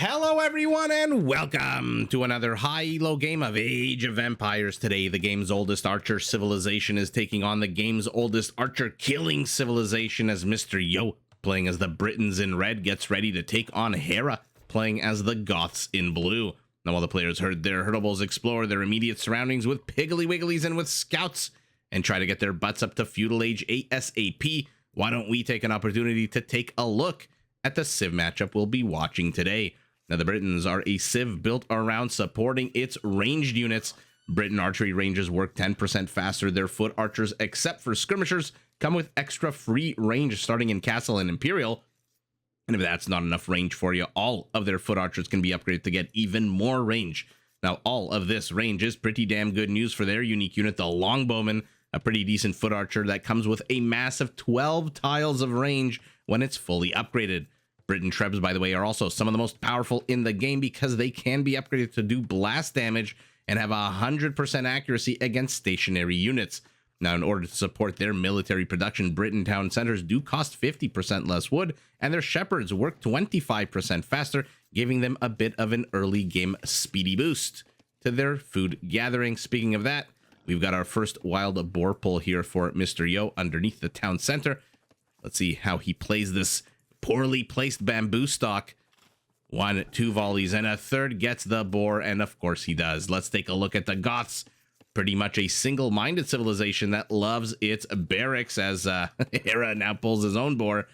Hello everyone and welcome to another high elo game of Age of Empires. Today the game's oldest archer civilization is taking on the game's oldest archer killing civilization as Mr. Yo, playing as the Britons in red, gets ready to take on Hera, playing as the Goths in blue. Now while the players herd their herdables explore their immediate surroundings with Piggly Wigglies and with scouts and try to get their butts up to Feudal Age ASAP, why don't we take an opportunity to take a look at the Civ matchup we'll be watching today. Now, the Britons are a Civ built around supporting its ranged units. Briton archery ranges work 10% faster. Their foot archers, except for skirmishers, come with extra free range starting in Castle and Imperial. And if that's not enough range for you, all of their foot archers can be upgraded to get even more range. Now, all of this range is pretty damn good news for their unique unit, the Longbowman, a pretty decent foot archer that comes with a massive 12 tiles of range when it's fully upgraded. Briton Trebs, by the way, are also some of the most powerful in the game because they can be upgraded to do blast damage and have 100% accuracy against stationary units. Now, in order to support their military production, Briton town centers do cost 50% less wood, and their shepherds work 25% faster, giving them a bit of an early game speedy boost to their food gathering. Speaking of that, we've got our first wild boar pull here for Mr. Yo underneath the town center. Let's see how he plays this poorly placed bamboo stalk. 1, 2 volleys, and a third gets the boar, and of course he does. Let's take a look at the Goths. Pretty much a single-minded civilization that loves its barracks, as Hera now pulls his own boar.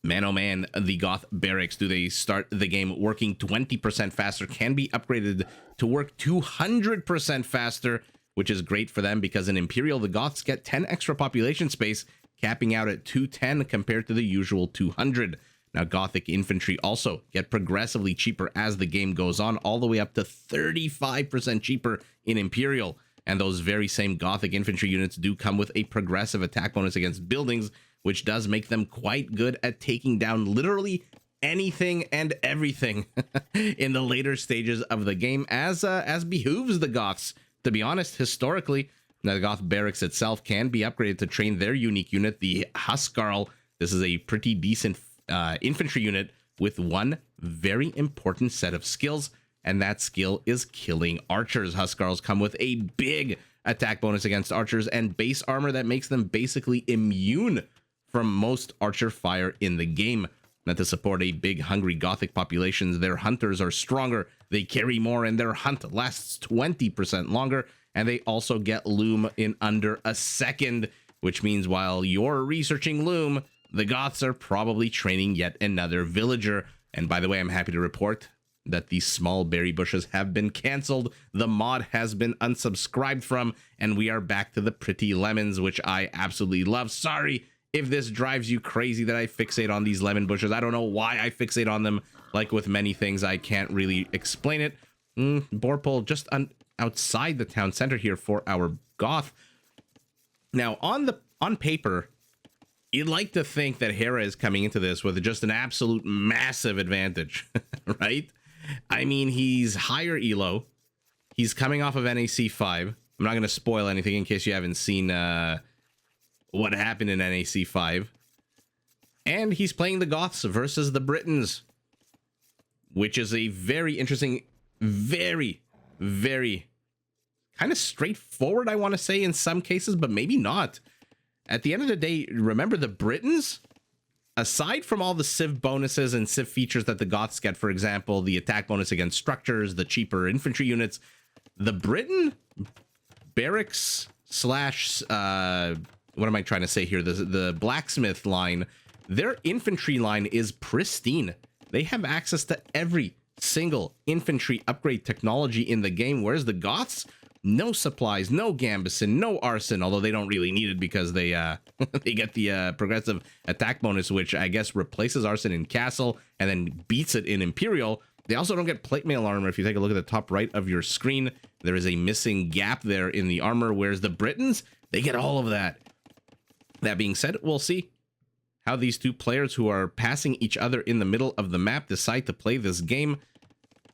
Man, oh man, the Goth barracks, do they start the game working 20% faster, can be upgraded to work 200% faster, which is great for them because in Imperial, the Goths get 10 extra population space, capping out at 210 compared to the usual 200. Now, Gothic infantry also get progressively cheaper as the game goes on, all the way up to 35% cheaper in Imperial. And those very same Gothic infantry units do come with a progressive attack bonus against buildings, which does make them quite good at taking down literally anything and everything in the later stages of the game, as behooves the Goths. To be honest, historically, now, the Goth barracks itself can be upgraded to train their unique unit, the Huskarl. This is a pretty decent infantry unit with one very important set of skills, and that skill is killing archers. Huskarls come with a big attack bonus against archers and base armor that makes them basically immune from most archer fire in the game. Now, to support a big, hungry Gothic populations, their hunters are stronger, they carry more, and their hunt lasts 20% longer. And they also get Loom in under a second, which means while you're researching Loom, the Goths are probably training yet another villager. And by the way, I'm happy to report that these small berry bushes have been canceled. The mod has been unsubscribed from, and we are back to the pretty lemons, which I absolutely love. Sorry if this drives you crazy that I fixate on these lemon bushes. I don't know why I fixate on them. Like with many things, I can't really explain it. Boarpole just outside the town center here for our Goth. Now, on paper, you'd like to think that Hera is coming into this with just an absolute massive advantage, right? I mean, he's higher elo. He's coming off of NAC 5. I'm not going to spoil anything in case you haven't seen what happened in NAC 5. And he's playing the Goths versus the Britons, which is a very interesting, very kind of straightforward, I want to say, in some cases, but maybe not. At the end of the day, remember the Britons, aside from all the Civ bonuses and Civ features that the Goths get, for example, the attack bonus against structures, the cheaper infantry units, the Briton barracks slash, what am I trying to say here? The blacksmith line, their infantry line is pristine. They have access to every single infantry upgrade technology in the game, whereas the Goths, no supplies, no gambeson, no arson, although they don't really need it because they they get the progressive attack bonus, which I guess replaces arson in Castle and then beats it in Imperial. They also don't get plate mail armor. If you take a look at the top right of your screen, there is a missing gap there in the armor, whereas the Britons, they get all of that. That being said, we'll see how these two players who are passing each other in the middle of the map decide to play this game.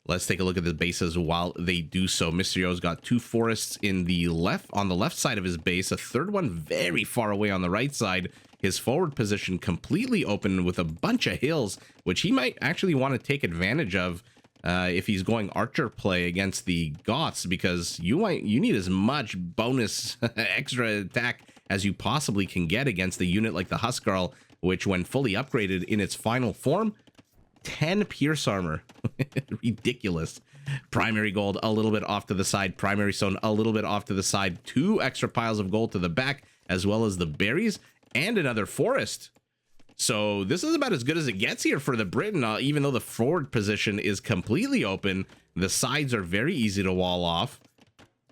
Let's take a look at the bases while they do so. Mr. Yo's got 2 forests in the left, on the left side of his base, a third one very far away on the right side. His forward position completely open with a bunch of hills, which he might actually want to take advantage of if he's going archer play against the Goths, because you need as much bonus extra attack as you possibly can get against a unit like the Huskarl, which when fully upgraded in its final form, 10 pierce armor. Ridiculous. Primary gold a little bit off to the side, primary stone a little bit off to the side, 2 extra piles of gold to the back, as well as the berries and another forest. So this is about as good as it gets here for the Briton, even though the forward position is completely open. The sides are very easy to wall off,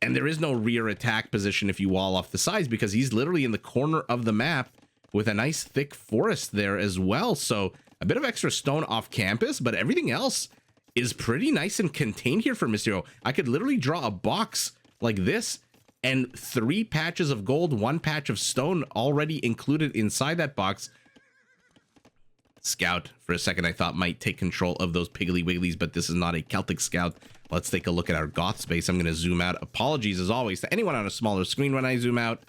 and there is no rear attack position if you wall off the sides, because he's literally in the corner of the map with a nice thick forest there as well. So a bit of extra stone off campus, but everything else is pretty nice and contained here for Mr. Yo. I could literally draw a box like this and 3 patches of gold, 1 patch of stone already included inside that box. Scout, for a second, I thought might take control of those Piggly Wigglies, but this is not a Celtic Scout. Let's take a look at our Goth space. I'm going to zoom out. Apologies, as always, to anyone on a smaller screen when I zoom out.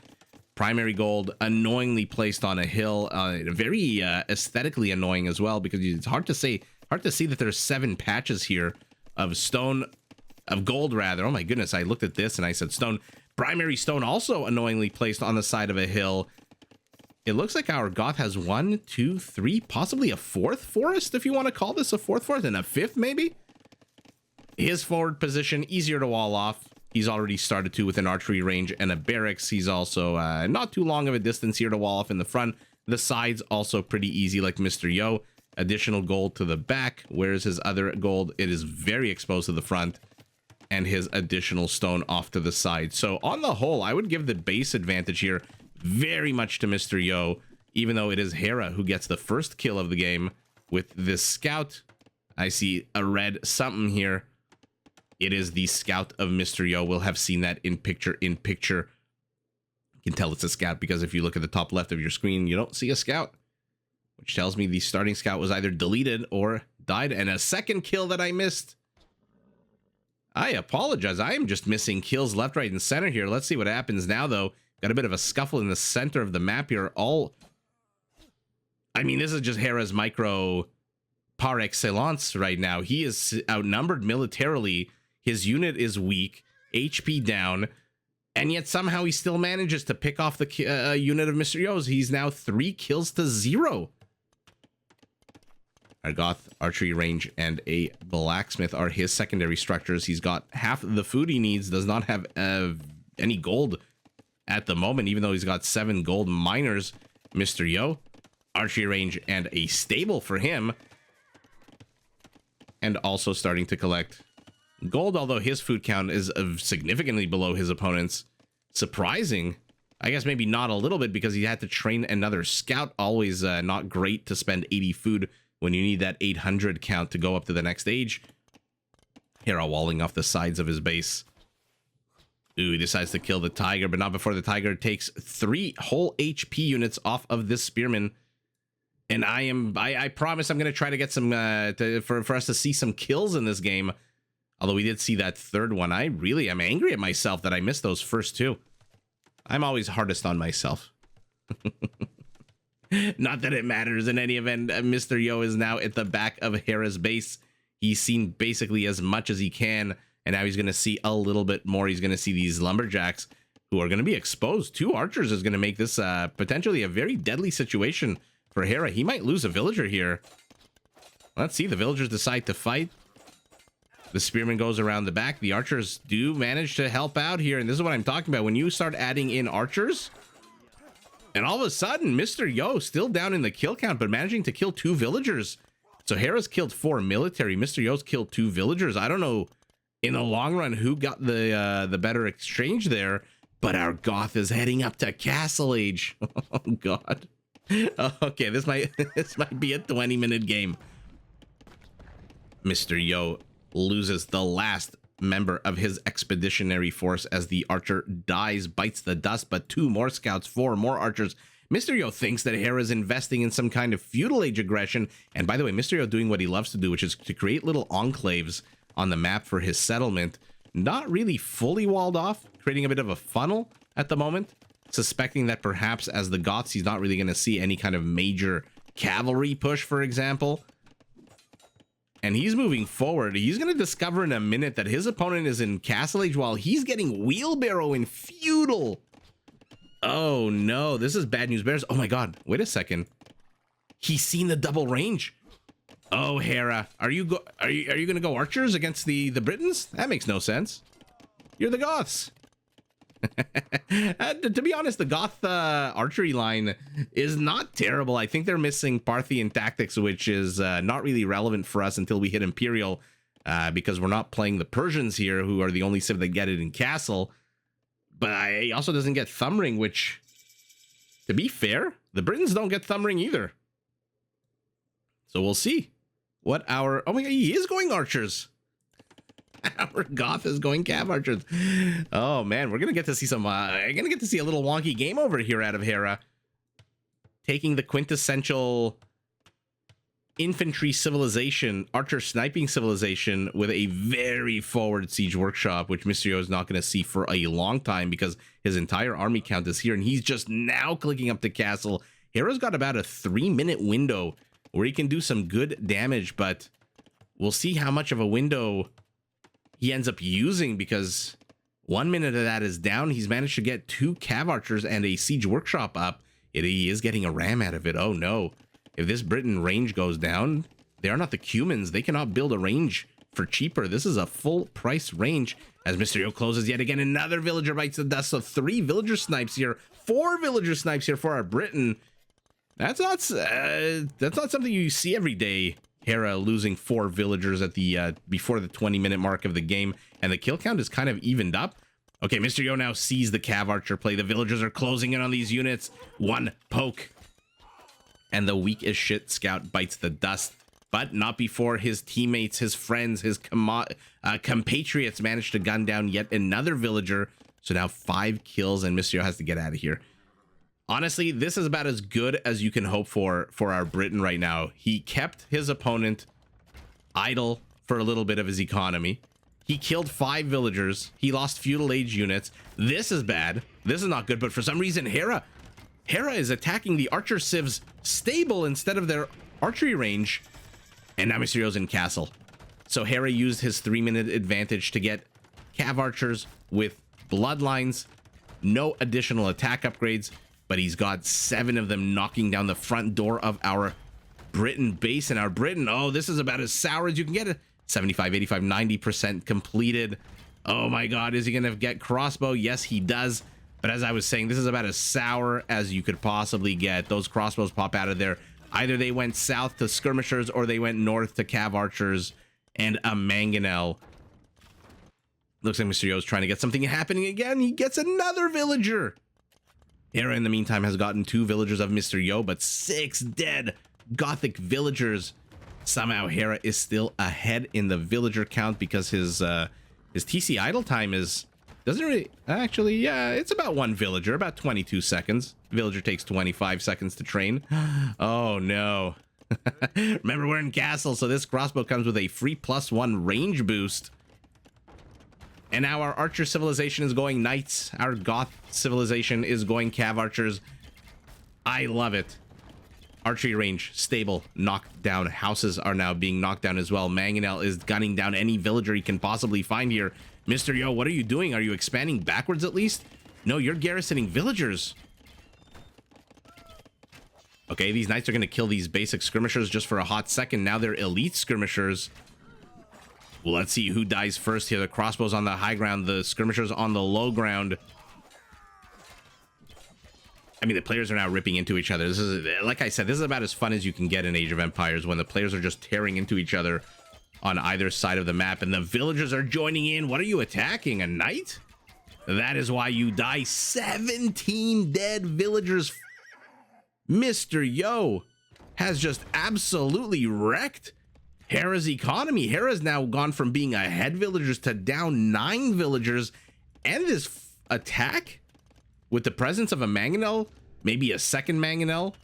Primary gold, annoyingly placed on a hill. Very aesthetically annoying as well, because it's hard to see that there's 7 patches here of stone, of gold rather. Oh my goodness, I looked at this and I said stone. Primary stone also annoyingly placed on the side of a hill. It looks like our Goth has 1, 2, 3, possibly a 4th forest, if you want to call this a 4th forest, and a 5th maybe. His forward position, easier to wall off. He's already started to with an archery range and a barracks. He's also not too long of a distance here to wall off in the front. The sides also pretty easy like Mr. Yo. Additional gold to the back. Where's his other gold? It is very exposed to the front. And his additional stone off to the side. So on the whole, I would give the base advantage here very much to Mr. Yo, even though it is Hera who gets the first kill of the game with this scout. I see a red something here. It is the scout of Mr. Yo. We'll have seen that in picture. You can tell it's a scout because if you look at the top left of your screen, you don't see a scout, which tells me the starting scout was either deleted or died. And a second kill that I missed. I apologize. I am just missing kills left, right, and center here. Let's see what happens now, though. Got a bit of a scuffle in the center of the map here. I mean, this is just Hera's micro par excellence right now. He is outnumbered militarily. His unit is weak, HP down, and yet somehow he still manages to pick off the unit of Mr. Yo's. He's now 3 kills to 0. Our Goth archery range and a blacksmith are his secondary structures. He's got half the food he needs, does not have any gold at the moment, even though he's got 7 gold miners. Mr. Yo, archery range and a stable for him. And also starting to collect gold, although his food count is significantly below his opponent's. Surprising. I guess maybe not a little bit because he had to train another scout. Always not great to spend 80 food when you need that 800 count to go up to the next stage. Hera walling off the sides of his base. Ooh, he decides to kill the tiger, but not before the tiger takes 3 whole HP units off of this spearman. And I promise I'm going to try to get some, for us to see some kills in this game. Although we did see that third one. I really am angry at myself that I missed those first 2. I'm always hardest on myself. Not that it matters in any event. Mr. Yo is now at the back of Hera's base. He's seen basically as much as he can. And now he's going to see a little bit more. He's going to see these lumberjacks who are going to be exposed. 2 archers is going to make this potentially a very deadly situation for Hera. He might lose a villager here. Let's see. The villagers decide to fight. The spearman goes around the back. The archers do manage to help out here. And this is what I'm talking about. When you start adding in archers, and all of a sudden, Mr. Yo still down in the kill count, but managing to kill 2 villagers. So Hera's killed 4 military. Mr. Yo's killed 2 villagers. I don't know in the long run who got the better exchange there, but our Goth is heading up to Castle Age. Oh God. Okay, this might be a 20-minute game. Mr. Yo loses the last member of his expeditionary force as the archer dies, bites the dust, but 2 more scouts, 4 more archers. Mr. Yo thinks that Hera is investing in some kind of feudal age aggression. And by the way, Mr. Yo doing what he loves to do, which is to create little enclaves on the map for his settlement. Not really fully walled off, creating a bit of a funnel at the moment, suspecting that perhaps as the Goths, he's not really going to see any kind of major cavalry push, for example. And he's moving forward. He's going to discover in a minute that his opponent is in Castle Age while he's getting Wheelbarrow in Feudal. Oh no, this is bad news bears. Oh my god, wait a second. He's seen the double range. Oh, Hera, are you going to go archers against the Britons? That makes no sense. You're the Goths. To be honest, the Goth archery line is not terrible. I think they're missing Parthian tactics, which is not really relevant for us until we hit Imperial, because we're not playing the Persians here, who are the only civ that get it in Castle. But he also doesn't get Thumbring, which, to be fair, the Britons don't get Thumbring either. So we'll see what our... Oh my god, he is going archers. Our Goth is going Cav archers. Oh man, we're gonna get to see some. Gonna get to see a little wonky game over here out of Hera, taking the quintessential infantry civilization, archer sniping civilization, with a very forward siege workshop, which Mysterio is not going to see for a long time because his entire army count is here, and he's just now clicking up the castle. Hera's got about a 3-minute window where he can do some good damage, but we'll see how much of a window he ends up using, because 1 minute of that is down. He's managed to get 2 cav archers and a siege workshop up. He is getting a ram out of it. Oh no. If this Briton range goes down, they are not the Cumans. They cannot build a range for cheaper. This is a full price range. As Mysterio closes yet again, another villager bites the dust. So 3 villager snipes here, 4 villager snipes here for our Briton. That's not something you see every day. Hera losing 4 villagers at the before the 20-minute mark of the game, and the kill count is kind of evened up. Okay, Mysterio now sees the cav archer play. The villagers are closing in on these units. 1 poke, and the weak as shit scout bites the dust, but not before his teammates, his friends, his compatriots manage to gun down yet another villager. So now 5 kills, and Mysterio has to get out of here. Honestly, this is about as good as you can hope for our Briton right now. He kept his opponent idle for a little bit of his economy. He killed 5 villagers. He lost Feudal Age units. This is bad. This is not good, but for some reason, Hera is attacking the archer civs stable instead of their archery range. And now Mysterio's in castle. So Hera used his 3-minute advantage to get cav archers with bloodlines. No additional attack upgrades, but he's got 7 of them knocking down the front door of our Briton base. And our Briton, oh, this is about as sour as you can get it. 75, 85, 90% completed. Oh my god, is he gonna get crossbow? Yes, he does. But as I was saying, this is about as sour as you could possibly get. Those crossbows pop out of there. Either they went south to skirmishers or they went north to cav archers and a mangonel. Looks like Mysterio's trying to get something happening again. He gets another villager. Hera, in the meantime, has gotten 2 villagers of Mysterio, but 6 dead Gothic villagers. Somehow Hera is still ahead in the villager count because his TC idle time doesn't really, actually, yeah, it's about 1 villager, about 22 seconds. Villager takes 25 seconds to train. Oh no. Remember, we're in castle, so this crossbow comes with a free +1 range boost. And now our archer civilization is going knights. Our Goth civilization is going cav archers. I love it. Archery range, stable, knocked down. Houses are now being knocked down as well. Mangonel is gunning down any villager he can possibly find here. Mysterio, what are you doing? Are you expanding backwards at least? No, you're garrisoning villagers. Okay, these knights are going to kill these basic skirmishers just for a hot second. Now they're elite skirmishers. Well, let's see who dies first here. The crossbows on the high ground, the skirmishers on the low ground. I mean, the players are now ripping into each other. This is, like I said, this is about as fun as you can get in Age of Empires, when the players are just tearing into each other on either side of the map, and the villagers are joining in. What are you attacking? A knight? That is why you die. 17 dead villagers. Mr. Yo has just absolutely wrecked Hera's economy. Hera's now gone from being ahead villagers to down 9 villagers, and this attack with the presence of a mangonel, maybe a second mangonel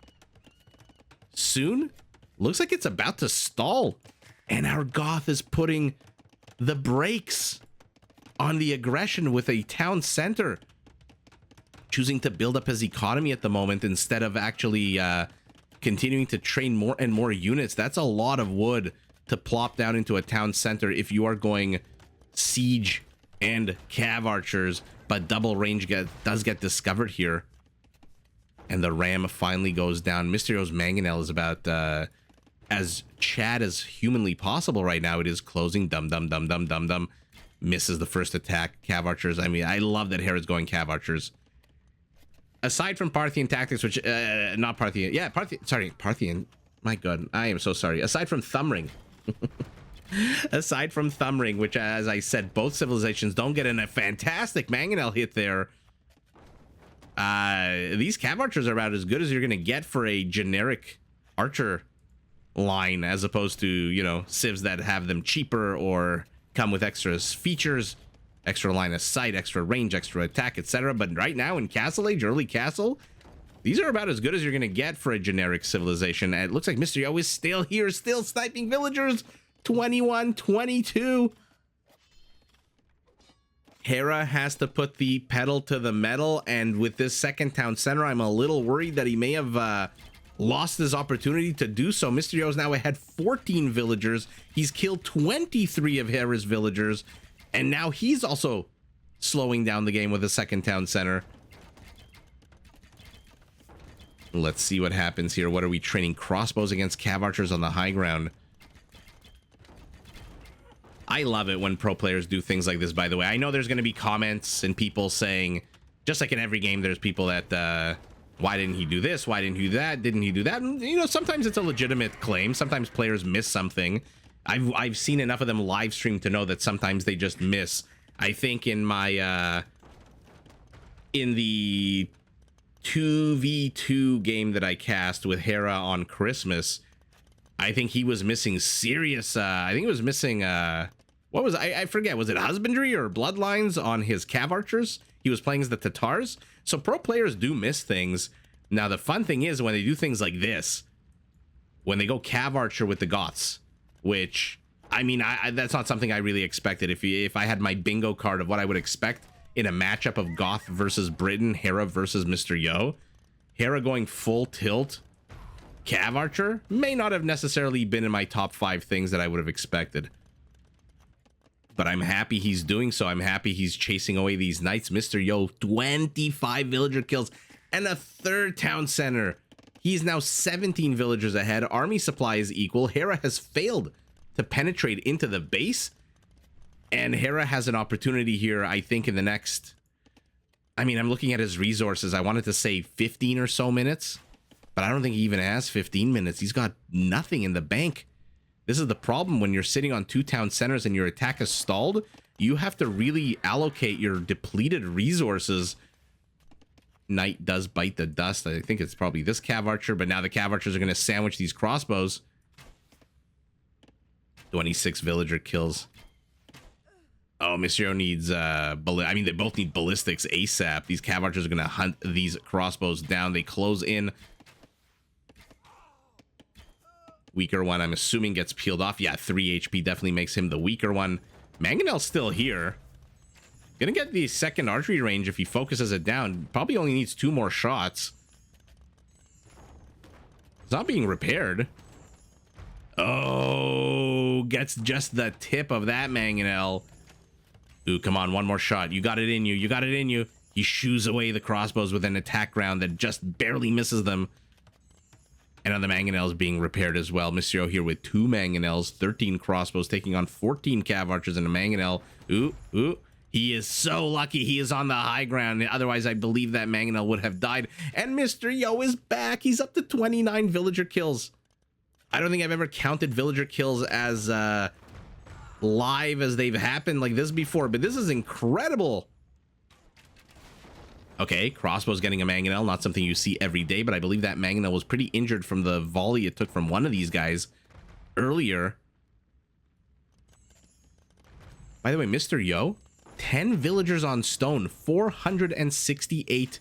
soon, looks like it's about to stall. And our Goth is putting the brakes on the aggression with a town center, choosing to build up his economy at the moment instead of actually continuing to train more and more units. That's a lot of wood to plop down into a town center if you are going siege and cav archers, but double range does get discovered here. And the ram finally goes down. Mysterio's mangonel is about as Chad as humanly possible right now. It is closing. Dum. Misses the first attack. Cav archers. I mean, I love that Hera's going cav archers. Aside from Parthian tactics, which not Parthian. Yeah, Parthian. My god, I am so sorry. Aside from Thumbring. Aside from Thumbring, which, as I said, both civilizations don't get in a fantastic mangonel hit there. These cav archers are about as good as you're going to get for a generic archer line, as opposed to, you know, civs that have them cheaper or come with extra features, extra line of sight, extra range, extra attack, etc. But right now in Castle Age, early Castle, these are about as good as you're going to get for a generic civilization. And it looks like Mr. Yo is still here, still sniping villagers. 21, 22. Hera has to put the pedal to the metal, and with this second town center, I'm a little worried that he may have lost his opportunity to do so. Mr. Yo is now ahead 14 villagers. He's killed 23 of Hera's villagers, and now he's also slowing down the game with a second town center. Let's see what happens here. What are we training? Crossbows against cav archers on the high ground. I love it when pro players do things like this, by the way. I know there's going to be comments and people saying, just like in every game, there's people that, why didn't he do this? Why didn't he do that? Didn't he do that? And, you know, sometimes it's a legitimate claim. Sometimes players miss something. I've seen enough of them live stream to know that sometimes they just miss. I think in my, in the 2v2 game that I cast with Hera on Christmas, I think he was missing serious, I think he was missing, what was I forget, was it husbandry or bloodlines on his cav archers? He was playing as the Tatars. So pro players do miss things. Now the fun thing is when they do things like this, when they go cav archer with the Goths, which I mean, that's not something I really expected. If I had my bingo card of what I would expect in a matchup of Goth versus Briton, Hera versus Mr. Yo, Hera going full tilt cav archer may not have necessarily been in my top 5 things that I would have expected. But I'm happy he's doing so. I'm happy he's chasing away these knights. Mr. Yo, 25 villager kills and a third town center. He's now 17 villagers ahead. Army supply is equal. Hera has failed to penetrate into the base. And Hera has an opportunity here, I think, in the next... I mean, I'm looking at his resources. I wanted to say 15 or so minutes. But I don't think he even has 15 minutes. He's got nothing in the bank. This is the problem when you're sitting on 2 town centers and your attack is stalled. You have to really allocate your depleted resources. Knight does bite the dust. I think it's probably this cav archer, but now the cav archers are going to sandwich these crossbows. 26 villager kills. Oh, Monsieur needs I mean, they both need ballistics ASAP. These cav archers are going to hunt these crossbows down. They close in. Weaker one, I'm assuming, gets peeled off. Yeah, 3 HP definitely makes him the weaker one. Mangonel's still here. Gonna get the second archery range if he focuses it down. Probably only needs 2 more shots. It's not being repaired. Oh, gets just the tip of that Mangonel. Ooh, come on, one more shot. You got it in you. You got it in you. He shoos away the crossbows with an attack round that just barely misses them. And on the mangonels being repaired as well. Monsieur here with 2 mangonels, 13 crossbows, taking on 14 cav archers and a mangonel. Ooh. He is so lucky he is on the high ground. Otherwise, I believe that mangonel would have died. And Mr. Yo is back. He's up to 29 villager kills. I don't think I've ever counted villager kills as live as they've happened like this before, but this is incredible. Okay, crossbow's getting a mangonel, not something you see every day, but I believe that mangonel was pretty injured from the volley it took from one of these guys earlier. By the way, Mr. Yo, 10 villagers on stone, 468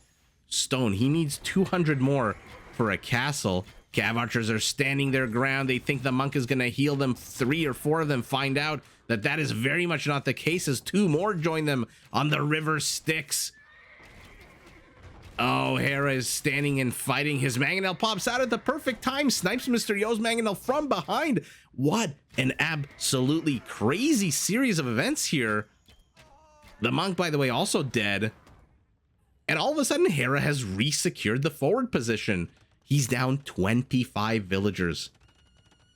stone. He needs 200 more for a castle. Cav archers are standing their ground. They think the monk is going to heal them. 3 or 4 of them find out that that is very much not the case, as 2 more join them on the river Styx. Oh, Hera is standing and fighting. His mangonel pops out at the perfect time, snipes Mr. Yo's mangonel from behind. What an absolutely crazy series of events here. The monk, by the way, also dead. And all of a sudden, Hera has re-secured the forward position. He's down 25 villagers.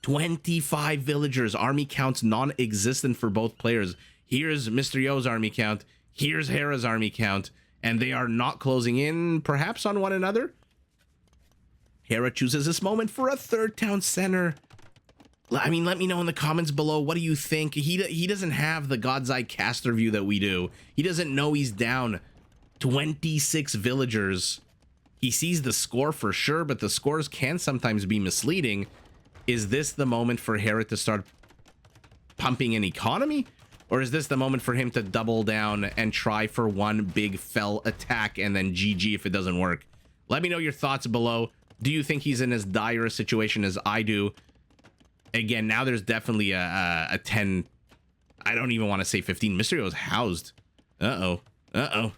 25 villagers. Army counts non-existent for both players. Here's Mr. Yo's army count. Here's Hera's army count. And they are not closing in, perhaps, on one another. Hera chooses this moment for a 3rd town center. I mean, let me know in the comments below. What do you think? He doesn't have the God's Eye caster view that we do. He doesn't know he's down 26 villagers. He sees the score for sure, but the scores can sometimes be misleading. Is this the moment for Hera to start pumping an economy? Or is this the moment for him to double down and try for one big fell attack and then GG if it doesn't work? Let me know your thoughts below. Do you think he's in as dire a situation as I do? Again, now there's definitely a 10. I don't even want to say 15. Mysterio is housed. Uh-oh. Uh-oh.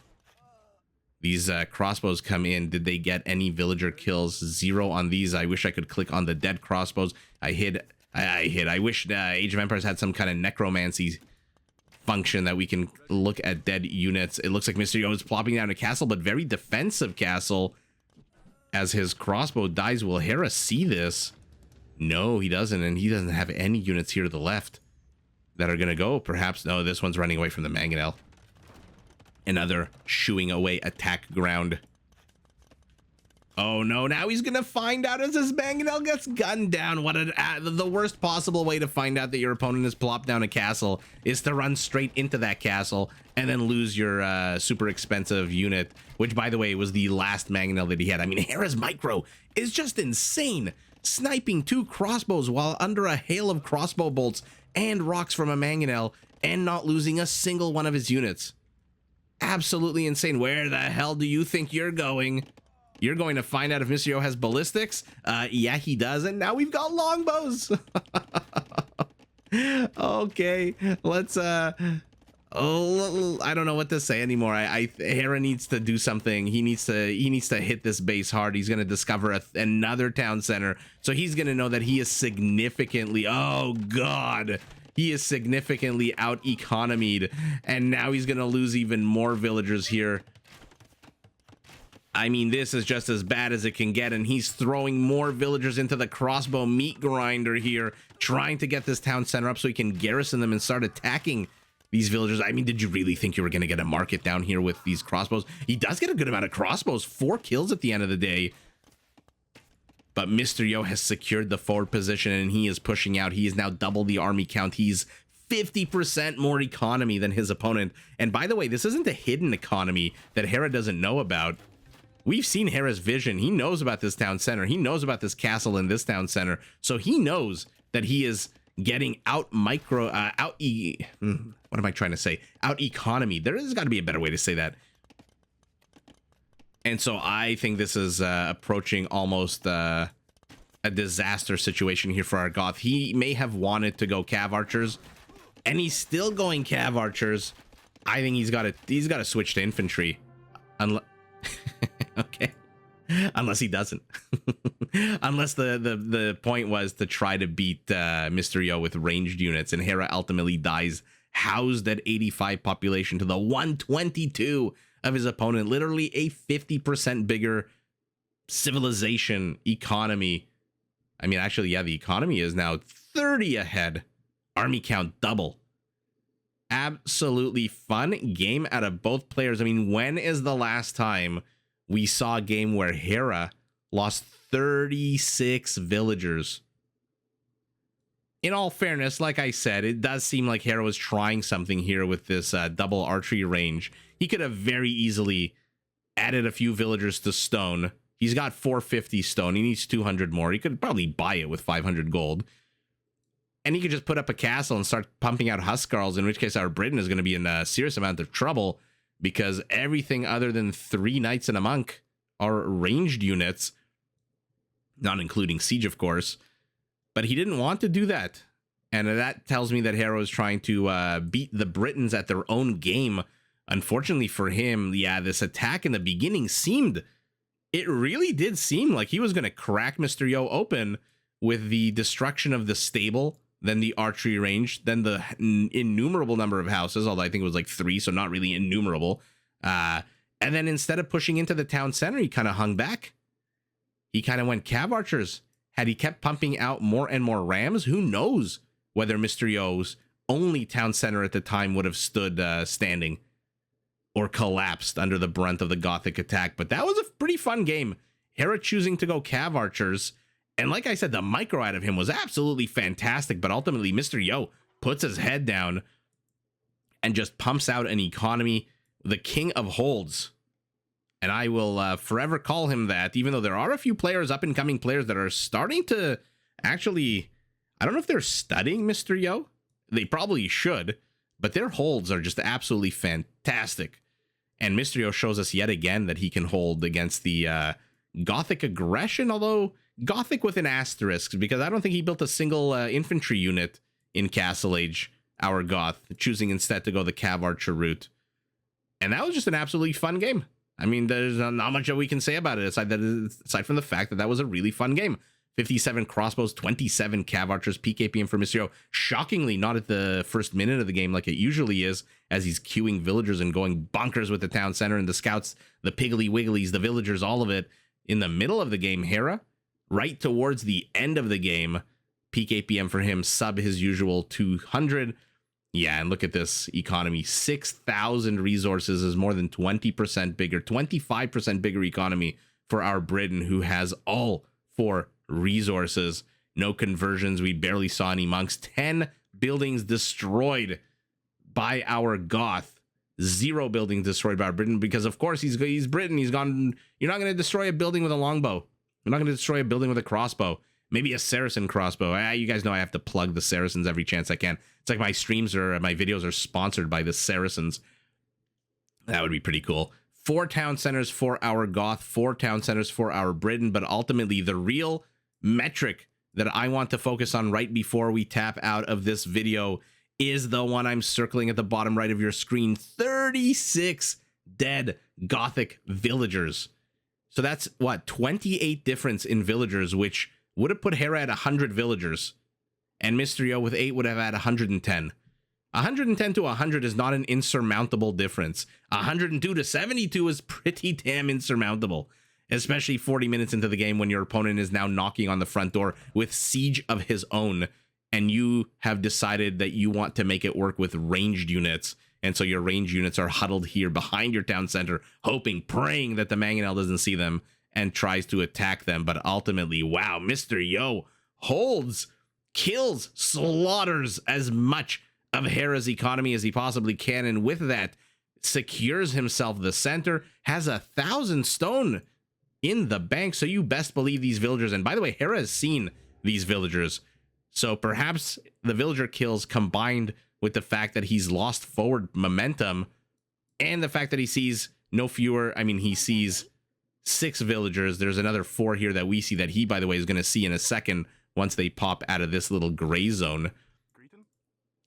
These crossbows come in. Did they get any villager kills? 0 on these. I wish I could click on the dead crossbows. I hid. I wish Age of Empires had some kind of necromancy function that we can look at dead units. It looks like Mr. Yo is plopping down a castle, but very defensive castle. As his crossbow dies, will Hera see this? No, he doesn't, and he doesn't have any units here to the left that are gonna go. Perhaps, no, this one's running away from the mangonel. Another shooing away attack ground. Oh no, now he's gonna find out as his mangonel gets gunned down. What the worst possible way to find out that your opponent has plopped down a castle is to run straight into that castle and then lose your super expensive unit, which, by the way, was the last mangonel that he had. I mean, Hera's micro is just insane. Sniping 2 crossbows while under a hail of crossbow bolts and rocks from a mangonel and not losing a single one of his units. Absolutely insane. Where the hell do you think you're going? You're going to find out if Mr. Yo has ballistics? Yeah, he does. And now we've got longbows. Okay, let's oh, I don't know what to say anymore. Hera needs to do something. He needs to hit this base hard. He's going to discover another town center. So he's going to know that he is significantly, oh god, he is significantly out economied, and now he's going to lose even more villagers here. I mean, this is just as bad as it can get, and he's throwing more villagers into the crossbow meat grinder here, trying to get this town center up so he can garrison them and start attacking these villagers. I mean, did you really think you were going to get a market down here with these crossbows? He does get a good amount of crossbows, 4 kills at the end of the day. But Mr. Yo has secured the forward position, and he is pushing out. He is now double the army count. He's 50% more economy than his opponent. And by the way, this isn't a hidden economy that Hera doesn't know about. We've seen Hera's vision. He knows about this town center. He knows about this castle in this town center. So he knows that he is getting out what am I trying to say? Out economy. There has got to be a better way to say that. And so I think this is approaching almost a disaster situation here for our Goth. He may have wanted to go Cav Archers, and he's still going Cav Archers. I think he's got to switch to infantry. Okay. Unless he doesn't. Unless the point was to try to beat Mr. Yo with ranged units, and Hera ultimately dies housed at 85 population to the 122 of his opponent. Literally a 50% bigger civilization economy. I mean, actually, yeah, the economy is now 30 ahead. Army count double. Absolutely fun game out of both players. I mean, when is the last time we saw a game where Hera lost 36 villagers? In all fairness, like I said, it does seem like Hera was trying something here with this double archery range. He could have very easily added a few villagers to stone. He's got 450 stone. He needs 200 more. He could probably buy it with 500 gold. And he could just put up a castle and start pumping out Huskarls, in which case our Briton is going to be in a serious amount of trouble, because everything other than 3 knights and a monk are ranged units. not including siege, of course. But he didn't want to do that. And that tells me that Hera is trying to beat the Britons at their own game. Unfortunately for him, yeah, this attack in the beginning it really did seem like he was going to crack Mr. Yo open with the destruction of the stable, then the archery range, then the innumerable number of houses, although I think it was like 3, so not really innumerable. And then instead of pushing into the town center, he kind of hung back. He kind of went cav archers. Had he kept pumping out more and more rams, who knows whether Mr. Yo's only town center at the time would have stood standing or collapsed under the brunt of the Gothic attack. But that was a pretty fun game. Hera choosing to go cav archers. And like I said, the micro out of him was absolutely fantastic. But ultimately, Mr. Yo puts his head down and just pumps out an economy. The king of holds. And I will forever call him that, even though there are a few players, up-and-coming players, that are starting to actually... I don't know if they're studying Mr. Yo. They probably should. But their holds are just absolutely fantastic. And Mr. Yo shows us yet again that he can hold against the Gothic aggression, although Gothic with an asterisk, because I don't think he built a single infantry unit in Castle Age, our Goth, choosing instead to go the cav archer route. And that was just an absolutely fun game. I mean, there's not much that we can say about it, aside from the fact that that was a really fun game. 57 crossbows, 27 cav archers, PKPM for Mr. Yo. Shockingly, not at the first minute of the game like it usually is, as he's queuing villagers and going bonkers with the town center and the scouts, the piggly wigglies, the villagers, all of it. In the middle of the game, Hera, right towards the end of the game, PKPM for him, sub his usual 200. Yeah, and look at this economy. 6,000 resources is more than 20% bigger, 25% bigger economy for our Briton, who has all 4 resources. No conversions. We barely saw any monks. 10 buildings destroyed by our Goth. 0 buildings destroyed by our Briton, because of course he's Briton. He's gone. You're not going to destroy a building with a longbow. You're not going to destroy a building with a crossbow. Maybe a Saracen crossbow. You guys know I have to plug the Saracens every chance I can. It's like my streams or my videos are sponsored by the Saracens. That would be pretty cool. 4 town centers for our Goth, 4 town centers for our Briton, but ultimately the real metric that I want to focus on right before we tap out of this video is the one I'm circling at the bottom right of your screen. 36 dead Gothic villagers. So that's what, 28 difference in villagers, which would have put Hera at 100 villagers, and Mr. Yo with 8 would have had 110. 110 to 100 is not an insurmountable difference. 102 to 72 is pretty damn insurmountable, especially 40 minutes into the game when your opponent is now knocking on the front door with siege of his own, and you have decided that you want to make it work with ranged units. And so your ranged units are huddled here behind your town center, hoping, praying that the Mangonel doesn't see them and tries to attack them. But ultimately, wow, Mr. Yo holds, kills, slaughters as much of Hera's economy as he possibly can, and with that secures himself the center, has 1,000 stone in the bank. So you best believe these villagers, and by the way, Hera has seen these villagers, so perhaps the villager kills combined with the fact that he's lost forward momentum and the fact that he sees no fewer, I mean, he sees 6 villagers. There's another 4 here that we see that he, by the way, is going to see in a second once they pop out of this little gray zone.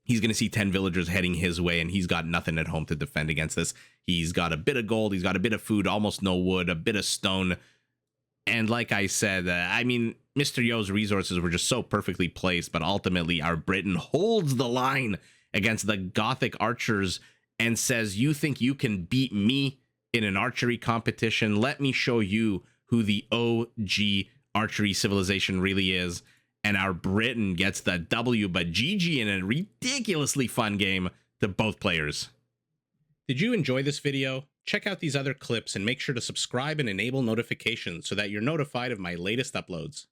He's going to see 10 villagers heading his way, and he's got nothing at home to defend against this. He's got a bit of gold, he's got a bit of food, almost no wood, a bit of stone. And like I said, I mean, Mr. Yo's resources were just so perfectly placed, but ultimately our Briton holds the line against the Gothic archers and says, you think you can beat me in an archery competition? Let me show you who the OG archery civilization really is. And our Briton gets the W, but GG in a ridiculously fun game to both players. Did you enjoy this video? Check out these other clips and make sure to subscribe and enable notifications so that you're notified of my latest uploads.